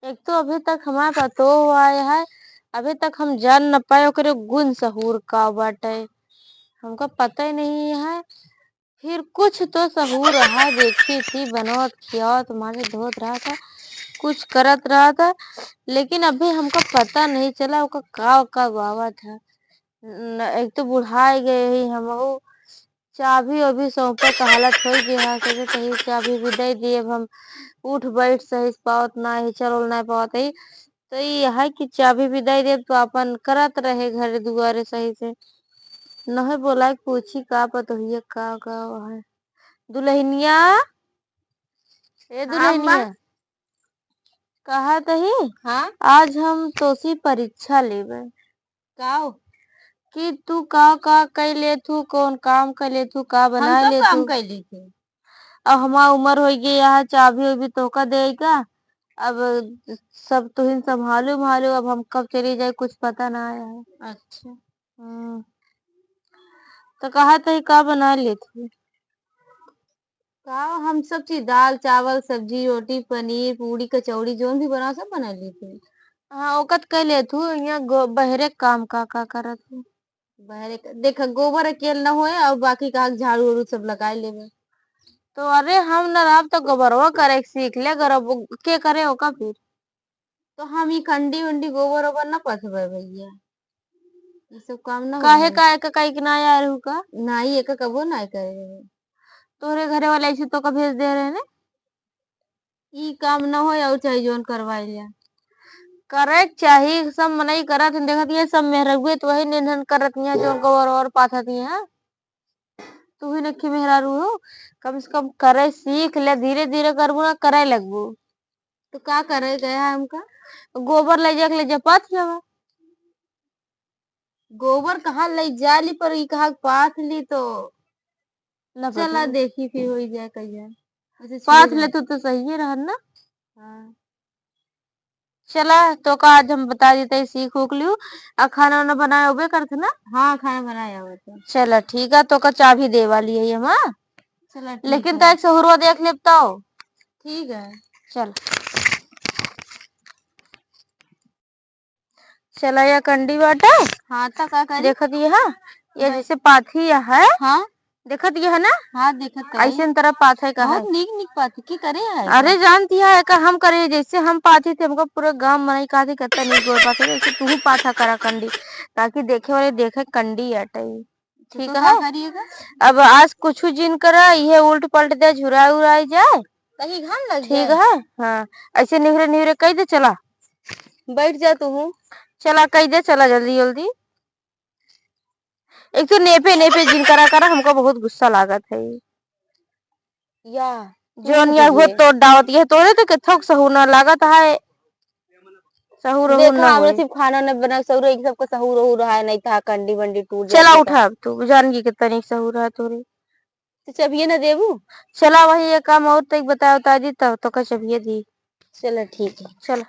एक तो अभी तक हमारे पतो हुआ है, अभी तक हम जान न पाए ओकरे गुण सहूर का बाटे। हमको पता ही नहीं है। फिर कुछ तो सहूर रहा, देखी थी बनौत खियावत माने धोत रहा था, कुछ करत रहा था, लेकिन अभी हमको पता नहीं चला ओका का बावा था। एक तो बुढ़ाई गए ही हमहू, चाबी अभी सौंपे का हालत हो गया, सोचे तही चाबी भी दे दिए। अब हम उठ बैठ सही पावत ना ही, चल नहीं पावत ही, तो ये है कि चाबी भी दे दे तो अपन करत रहे घर दुआरे सही से। नहीं बोला पूछी का पतोहिए का है। दुल्हनिया, ए हाँ अम्मा। दुल्हनिया, कहा तही हाँ आज हम तोसी परीक्षा लेबे काओ। कि तू का कैले तू, कौन काम कैले तू, का हम बना कब ले काम तू। कैली थे। अब हमार उम्र हो गई, यहाँ चाबी उबी तोका देगा। अब सब तुहिन संभालू भालू, अब हम कब चली जाए कुछ पता ना आया है। अच्छा तो कहा तही का बना ले तू। काओ, हम सब चीज दाल चावल सब्जी रोटी पनीर पूरी कचौड़ी जोन भी बना सब बना ली थी। हाँ ओकत कैले तू यहाँ बहरे काम का करत तू। देख गोबर अकेले न होए और बाकी का झाड़ू उड़ू सब लगा लेवे। तो अरे हम न रहा तो गोबरवा करे के सीख ले, गरब के करे ओका फिर। तो हम ही खंडी उंडी गोबर ओबर न पथबे भैया, ये सब काम न हो काहे है। का कई के ना यार का नहीं एक कबो ना करे। तोरे घरे वाले ऐसे तो का भेज दे रहे ने। ई काम न हो और चाहे जोन करवाई लिया। करे चाहिए, सब मनई करत हैं, देखत ये सब मेहरगुए तो वही निधन करत है जो गोबर और पाथत है। तू ही नखी मेहरारू हो, कम से कम करे सीख ले, धीरे धीरे करबू ना करे लगबू। तो का करे गया है हमका। गोबर ले जाके ले जा पाथ जावा। गोबर कहाँ ले जाली पर ई कहा पाथ ली तो न चला पता देखी फिर हो जाए कहिया ऐसे छुए पाथ जा। ले तो सही रह ना। हाँ चला तो का आज हम बता देते सीख उख लियो। आ खाना वाना बनाए होबे करथे ना। हाँ खाना बनाया हुआ था। चला ठीक है, तो का चाबी दे वाली है हम, हाँ? चला ठीक लेकिन है। तो एक सहूरवा देख ले तो। ठीक है। चल चला या कंडी बाटे। हाँ तो का करी। देखत ये है, ये भाई जैसे पाथी है, हाँ देखत ये है ना, हाँ देखत कई ऐसे तरह पाथे का है। बहुत नीक नीक बात की करे है अरे जानती है का हम करे, जैसे हम पाथी थे हमको पूरे गांव में नहीं कहा कहता नहीं गोर पाथे, जैसे तू पाथा करा कंडी, ताकि देखे वाले देखे कंडी अटे। ठीक तो का है। करिएगा। अब आज कुछ जिन करा ये उल्ट पलट दे, झुराई उड़ाई जाए। कहीं घाम लग ठीक जाए। है। हाँ ऐसे निहरे निहरे कह दे, चला बैठ जा तू। चला कह दे, चला जल्दी जल्दी। एक तो नेपे नेपे जिन करा हमको बहुत गुस्सा लागत है। या जोन यार वो तोड़ दावत ये तोड़े तो कथक सहूर ना लागत है, सहूर रहूर देखा ना हमने होए। सिर्फ खाना न बना सहूर एक सबका सहूर हो रहा है नहीं था कंडी वंडी टूट चला जाती था। उठा, अब तू जान की कितना नहीं सहूर है तोरे। तो चबिए न देबू। चला वही ये काम और तक बताओ ताजी, तब तो का चबिए दी। चलो ठीक है। चल।